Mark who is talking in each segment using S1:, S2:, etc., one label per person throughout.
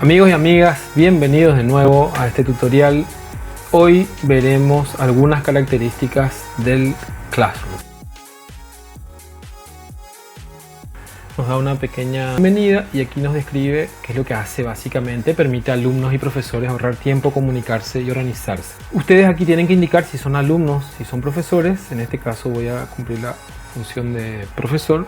S1: Amigos y amigas, bienvenidos de nuevo a este tutorial. Hoy veremos algunas características del Classroom. Nos da una pequeña bienvenida y aquí nos describe qué es lo que hace básicamente. Permite a alumnos y profesores ahorrar tiempo, comunicarse y organizarse. Ustedes aquí tienen que indicar si son alumnos, si son profesores. En este caso voy a cumplir la función de profesor.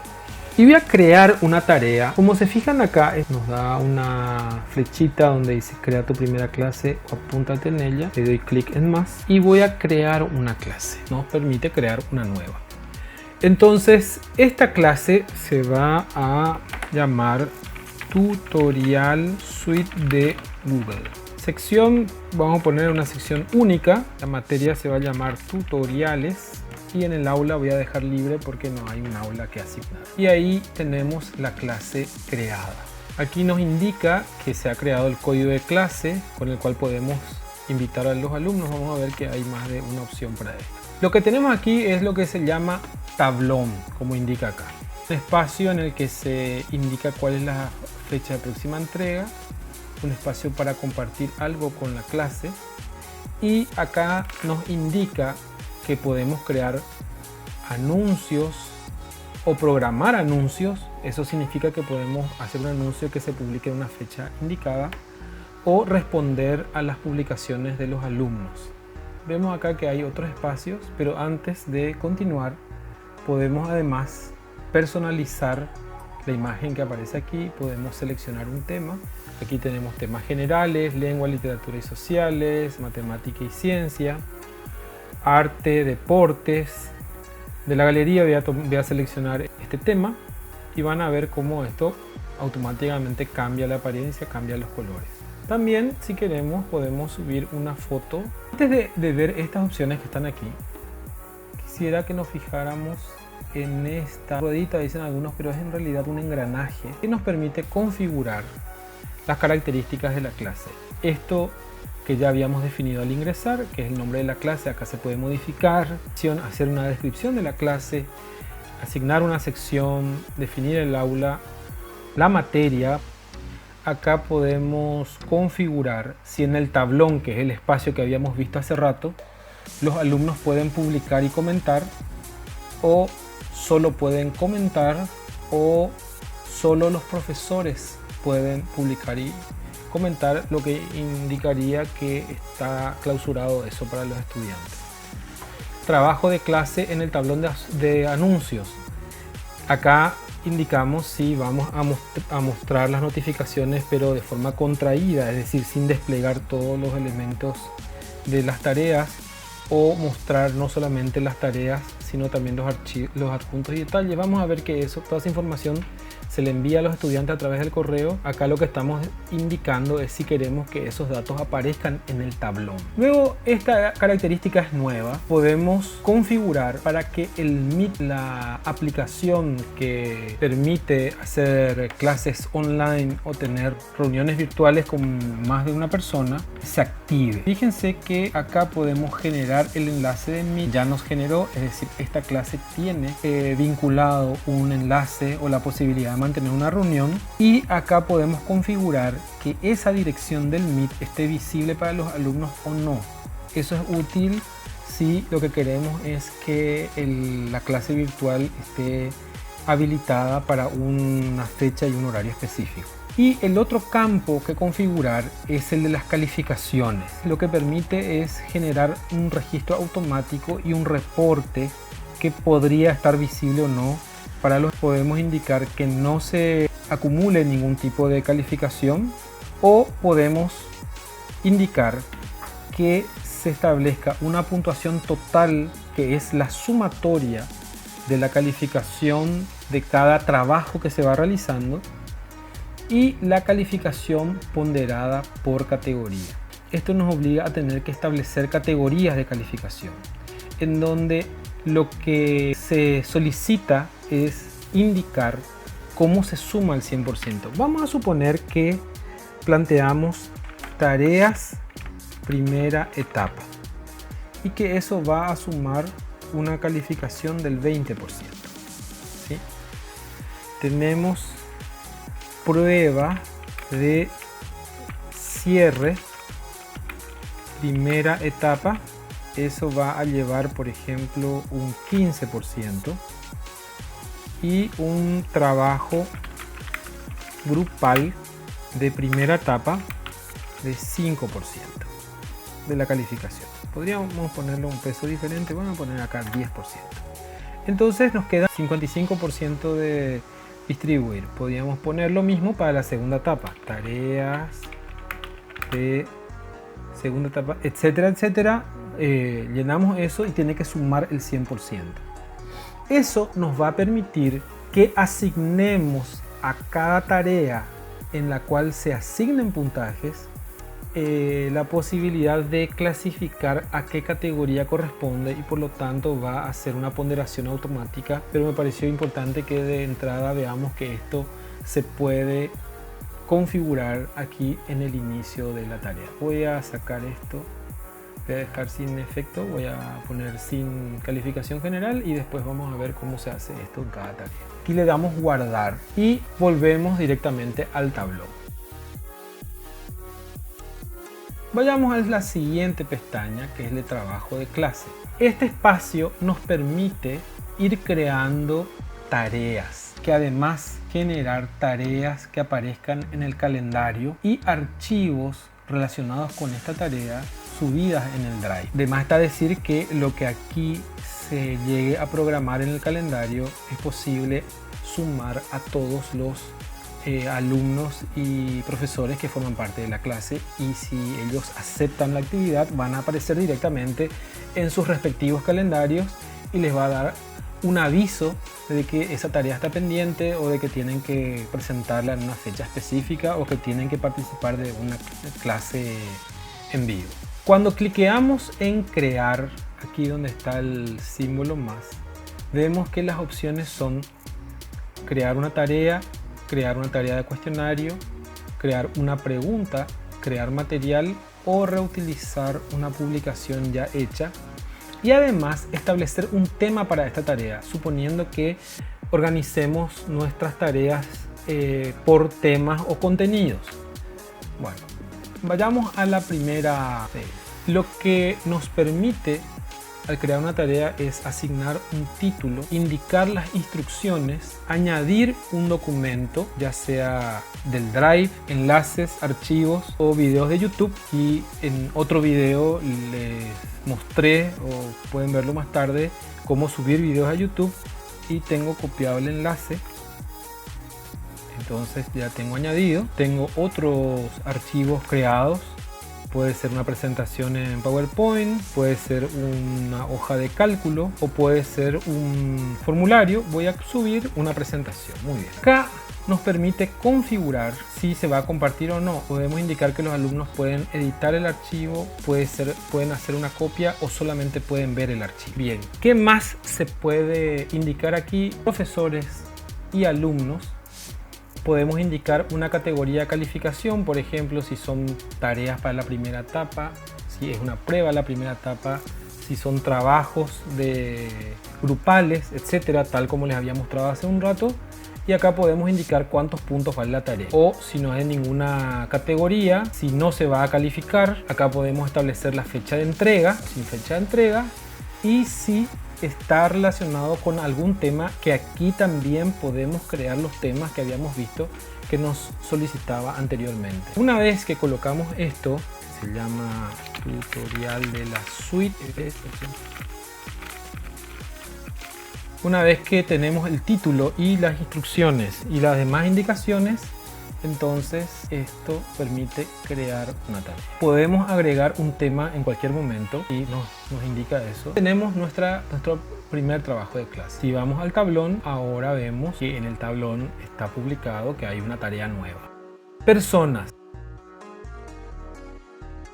S1: Y voy a crear una tarea. Como se fijan acá, nos da una flechita donde dice crea tu primera clase o apúntate en ella. Le doy clic en más y voy a crear una clase. Nos permite crear una nueva. Entonces esta clase se va a llamar Tutorial Suite de Google. Sección, vamos a poner una sección única. La materia se va a llamar tutoriales. Y en el aula voy a dejar libre porque no hay un aula que asignar. Y ahí tenemos la clase creada. Aquí nos indica que se ha creado el código de clase con el cual podemos invitar a los alumnos. Vamos a ver que hay más de una opción para esto. Lo que tenemos aquí es lo que se llama tablón, como indica acá. Un espacio en el que se indica cuál es la fecha de próxima entrega. Un espacio para compartir algo con la clase. Y acá nos indica que podemos crear anuncios o programar anuncios. Eso significa que podemos hacer un anuncio que se publique en una fecha indicada o responder a las publicaciones de los alumnos. Vemos acá que hay otros espacios, pero antes de continuar podemos además personalizar la imagen que aparece aquí. Podemos seleccionar un tema. Aquí tenemos temas generales, lengua, literatura y sociales, matemática y ciencia, arte, deportes. De la galería voy a seleccionar este tema y van a ver cómo esto automáticamente cambia la apariencia, cambia los colores. También, si queremos, podemos subir una foto. Antes de ver estas opciones que están aquí, quisiera que nos fijáramos en esta ruedita, dicen algunos, pero es en realidad un engranaje que nos permite configurar las características de la clase. Esto que ya habíamos definido al ingresar, que es el nombre de la clase, acá se puede modificar, hacer una descripción de la clase, asignar una sección, definir el aula, la materia. Acá podemos configurar si en el tablón, que es el espacio que habíamos visto hace rato, los alumnos pueden publicar y comentar, o solo pueden comentar, o solo los profesores pueden publicar y comentar, lo que indicaría que está clausurado eso para los estudiantes. Trabajo de clase en el tablón de anuncios. Acá indicamos si vamos a mostrar las notificaciones, pero de forma contraída, es decir, sin desplegar todos los elementos de las tareas, o mostrar no solamente las tareas, sino también los adjuntos y detalles. Vamos a ver que toda esa información se le envía a los estudiantes a través del correo. Acá lo que estamos indicando es si queremos que esos datos aparezcan en el tablón. Luego, esta característica es nueva. Podemos configurar para que el Meet, la aplicación que permite hacer clases online o tener reuniones virtuales con más de una persona, se active. Fíjense que acá podemos generar el enlace de Meet. Ya nos generó, es decir, esta clase tiene vinculado un enlace o la posibilidad de mantener una reunión, y acá podemos configurar que esa dirección del Meet esté visible para los alumnos o no. Eso es útil si lo que queremos es que la clase virtual esté habilitada para una fecha y un horario específico. Y el otro campo que configurar es el de las calificaciones. Lo que permite es generar un registro automático y un reporte que podría estar visible o no. Para los podemos indicar que no se acumule ningún tipo de calificación, o podemos indicar que se establezca una puntuación total, que es la sumatoria de la calificación de cada trabajo que se va realizando, y la calificación ponderada por categoría. Esto nos obliga a tener que establecer categorías de calificación, en donde lo que se solicita es indicar cómo se suma el 100%. Vamos a suponer que planteamos tareas primera etapa y que eso va a sumar una calificación del 20%. ¿Sí? Tenemos prueba de cierre, primera etapa, eso va a llevar, por ejemplo, un 15%, y un trabajo grupal de primera etapa de 5% de la calificación. Podríamos ponerle un peso diferente, vamos a poner acá 10%. Entonces nos queda 55% de distribuir. Podríamos poner lo mismo para la segunda etapa, tareas de segunda etapa, etcétera, etcétera. Llenamos eso y tiene que sumar el 100%. Eso nos va a permitir que asignemos a cada tarea en la cual se asignen puntajes la posibilidad de clasificar a qué categoría corresponde, y por lo tanto va a hacer una ponderación automática. Pero me pareció importante que de entrada veamos que esto se puede configurar aquí en el inicio de la tarea. Voy a sacar esto, voy a dejar sin efecto, voy a poner sin calificación general y después vamos a ver cómo se hace esto en cada tarea. Aquí le damos guardar y volvemos directamente al tablón. Vayamos a la siguiente pestaña, que es el trabajo de clase. Este espacio nos permite ir creando tareas, que además generar tareas que aparezcan en el calendario y archivos relacionados con esta tarea subidas en el Drive. De más está decir que lo que aquí se llegue a programar en el calendario es posible sumar a todos los alumnos y profesores que forman parte de la clase, y si ellos aceptan la actividad van a aparecer directamente en sus respectivos calendarios y les va a dar un aviso de que esa tarea está pendiente, o de que tienen que presentarla en una fecha específica, o que tienen que participar de una clase en vivo. Cuando cliqueamos en crear, aquí donde está el símbolo más, vemos que las opciones son crear una tarea de cuestionario, crear una pregunta, crear material o reutilizar una publicación ya hecha, y además establecer un tema para esta tarea, suponiendo que organicemos nuestras tareas por temas o contenidos. Bueno, vayamos a la primera. Lo que nos permite al crear una tarea es asignar un título, indicar las instrucciones, añadir un documento, ya sea del Drive, enlaces, archivos o videos de YouTube. Y en otro video les mostré, o pueden verlo más tarde, cómo subir videos a YouTube, y tengo copiado el enlace. Entonces ya tengo añadido, tengo otros archivos creados. Puede ser una presentación en PowerPoint, puede ser una hoja de cálculo, o puede ser un formulario. Voy a subir una presentación. Muy bien. Acá nos permite configurar si se va a compartir o no. Podemos indicar que los alumnos pueden editar el archivo, pueden hacer una copia, o solamente pueden ver el archivo. Bien, ¿qué más se puede indicar aquí? Profesores y alumnos. Podemos indicar una categoría de calificación, por ejemplo, si son tareas para la primera etapa, si es una prueba la primera etapa, si son trabajos grupales, etcétera, tal como les había mostrado hace un rato. Y acá podemos indicar cuántos puntos vale la tarea, o si no es de ninguna categoría, si no se va a calificar. Acá podemos establecer la fecha de entrega, sin fecha de entrega, y si está relacionado con algún tema, que aquí también podemos crear los temas que habíamos visto que nos solicitaba anteriormente. Una vez que colocamos esto, se llama tutorial de la suite. Una vez que tenemos el título y las instrucciones y las demás indicaciones, entonces esto permite crear una tarea. Podemos agregar un tema en cualquier momento y nos indica eso. Tenemos nuestro primer trabajo de clase. Si vamos al tablón, ahora vemos que en el tablón está publicado que hay una tarea nueva. Personas.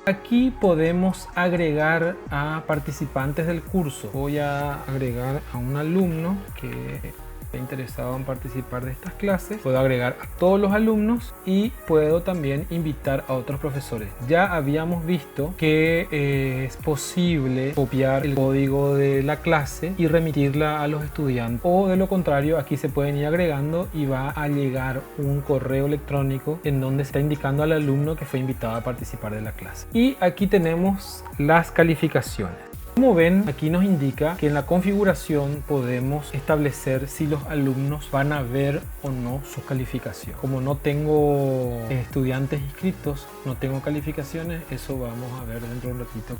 S1: Aquí podemos agregar a participantes del curso. Voy a agregar a un alumno que esté interesado en participar de estas clases, puedo agregar a todos los alumnos y puedo también invitar a otros profesores. Ya habíamos visto que es posible copiar el código de la clase y remitirla a los estudiantes, o de lo contrario aquí se pueden ir agregando y va a llegar un correo electrónico en donde está indicando al alumno que fue invitado a participar de la clase. Y aquí tenemos las calificaciones. Como ven, aquí nos indica que en la configuración podemos establecer si los alumnos van a ver o no su calificación. Como no tengo estudiantes inscritos, no tengo calificaciones, eso vamos a ver dentro de un ratito.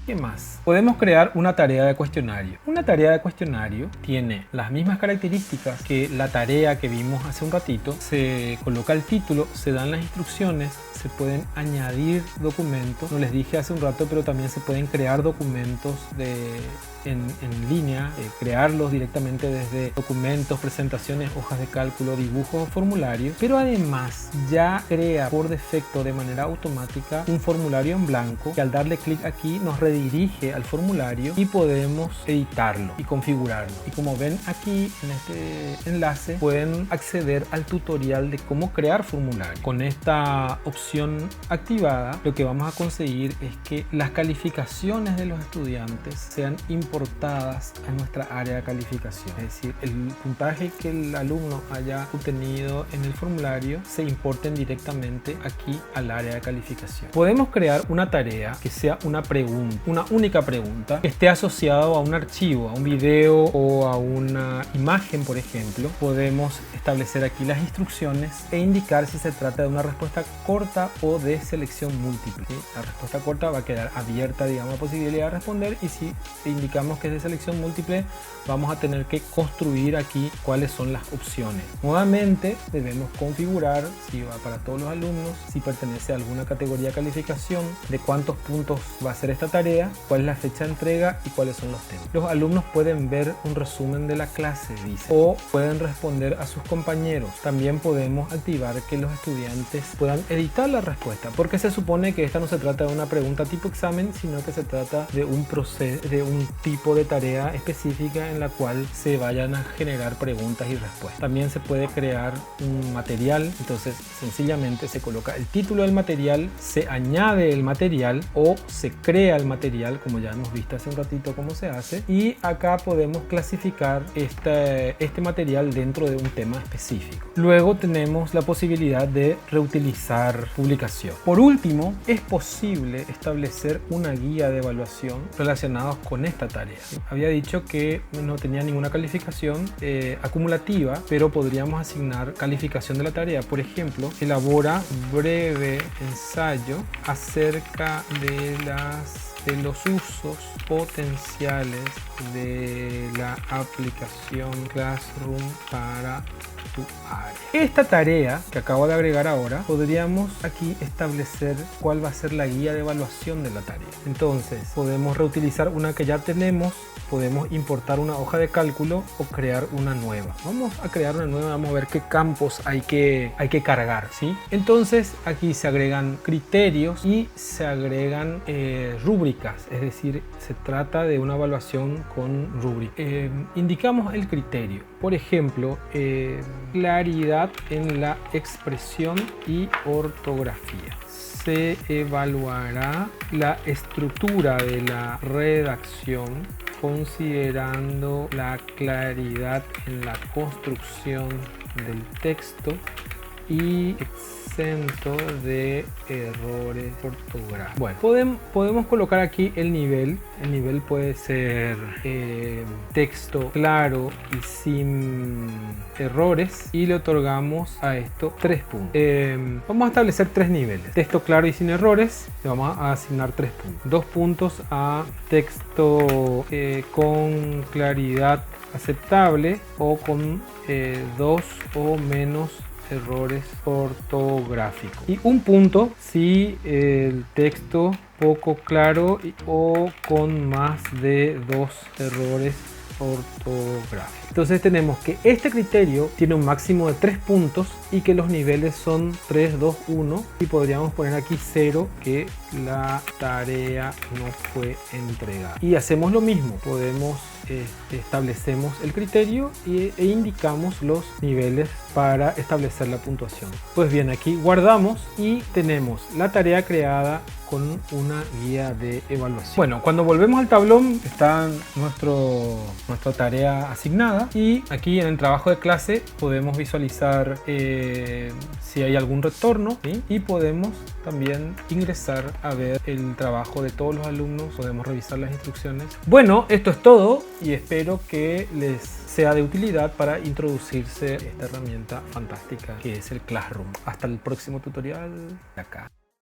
S1: ¿Qué más? Podemos crear una tarea de cuestionario. Una tarea de cuestionario tiene las mismas características que la tarea que vimos hace un ratito. Se coloca el título, se dan las instrucciones, se pueden añadir documentos. No les dije hace un rato, pero también se pueden crear documentos en línea, crearlos directamente desde documentos, presentaciones, hojas de cálculo, dibujos o formularios. Pero además ya crea por defecto de manera automática un formulario en blanco que al darle clic aquí nos redirige al formulario y podemos editarlo y configurarlo. Y como ven aquí en este enlace pueden acceder al tutorial de cómo crear formulario. Con esta opción activada lo que vamos a conseguir es que las calificaciones de los estudiantes sean importadas a nuestra área de calificación. Es decir, el puntaje que el alumno haya obtenido en el formulario se importen directamente aquí al área de calificación. Podemos crear una tarea que sea una pregunta, una única pregunta que esté asociado a un archivo, a un video o a una imagen, por ejemplo. Podemos establecer aquí las instrucciones e indicar si se trata de una respuesta corta o de selección múltiple. ¿Sí? La respuesta corta va a quedar abierta, digamos, la posibilidad de responder, y si indicamos que es de selección múltiple vamos a tener que construir aquí cuáles son las opciones. Nuevamente debemos configurar si va para todos los alumnos, si pertenece a alguna categoría de calificación, de cuántos puntos va a ser esta tarea, cuál es la fecha de entrega y cuáles son los temas. Los alumnos pueden ver un resumen de la clase, dice, o pueden responder a sus compañeros. También podemos activar que los estudiantes puedan editar la respuesta, porque se supone que esta no se trata de una pregunta tipo examen, sino que se trata de un proceso, de un tipo de tarea específica en la cual se vayan a generar preguntas y respuestas. También se puede crear un material, entonces sencillamente se coloca el título del material, se añade el material o se crea el material, como ya hemos visto hace un ratito cómo se hace, y acá podemos clasificar este material dentro de un tema específico. Luego tenemos la posibilidad de reutilizar publicación. Por último, es posible establecer una guía de evaluación relacionados con esta tarea. Había dicho que no tenía ninguna calificación acumulativa, pero podríamos asignar calificación de la tarea. Por ejemplo, elabora breve ensayo acerca de los usos potenciales de la aplicación Classroom para tu área. Esta tarea que acabo de agregar ahora, podríamos aquí establecer cuál va a ser la guía de evaluación de la tarea. Entonces podemos reutilizar una que ya tenemos, podemos importar una hoja de cálculo o crear una nueva. Vamos a crear una nueva, vamos a ver qué campos hay que cargar, ¿sí? Entonces aquí se agregan criterios y se agregan rúbricas, es decir, se trata de una evaluación con rúbrica. Indicamos el criterio, por ejemplo, claridad en la expresión y ortografía. Se evaluará la estructura de la redacción considerando la claridad en la construcción del texto y exento de errores ortográficos. Bueno, podemos colocar aquí el nivel. El nivel puede ser texto claro y sin errores, y le otorgamos a esto 3 puntos. Vamos a establecer 3 niveles. Texto claro y sin errores, le vamos a asignar 3 puntos. 2 puntos a texto con claridad aceptable o con 2 o menos errores ortográficos, y 1 punto si el texto poco claro o con más de 2 errores ortográficos. Entonces tenemos que este criterio tiene un máximo de 3 puntos y que los niveles son 3, 2, 1, y podríamos poner aquí 0, que la tarea no fue entregada. Y hacemos lo mismo, podemos establecemos el criterio e indicamos los niveles para establecer la puntuación. Pues bien, aquí guardamos y tenemos la tarea creada con una guía de evaluación. Bueno, cuando volvemos al tablón está nuestra tarea asignada, y aquí en el trabajo de clase podemos visualizar si hay algún retorno, ¿sí? Y podemos también ingresar a ver el trabajo de todos los alumnos, podemos revisar las instrucciones. Bueno, esto es todo y espero que les sea de utilidad para introducirse a esta herramienta fantástica que es el Classroom. Hasta el próximo tutorial de acá.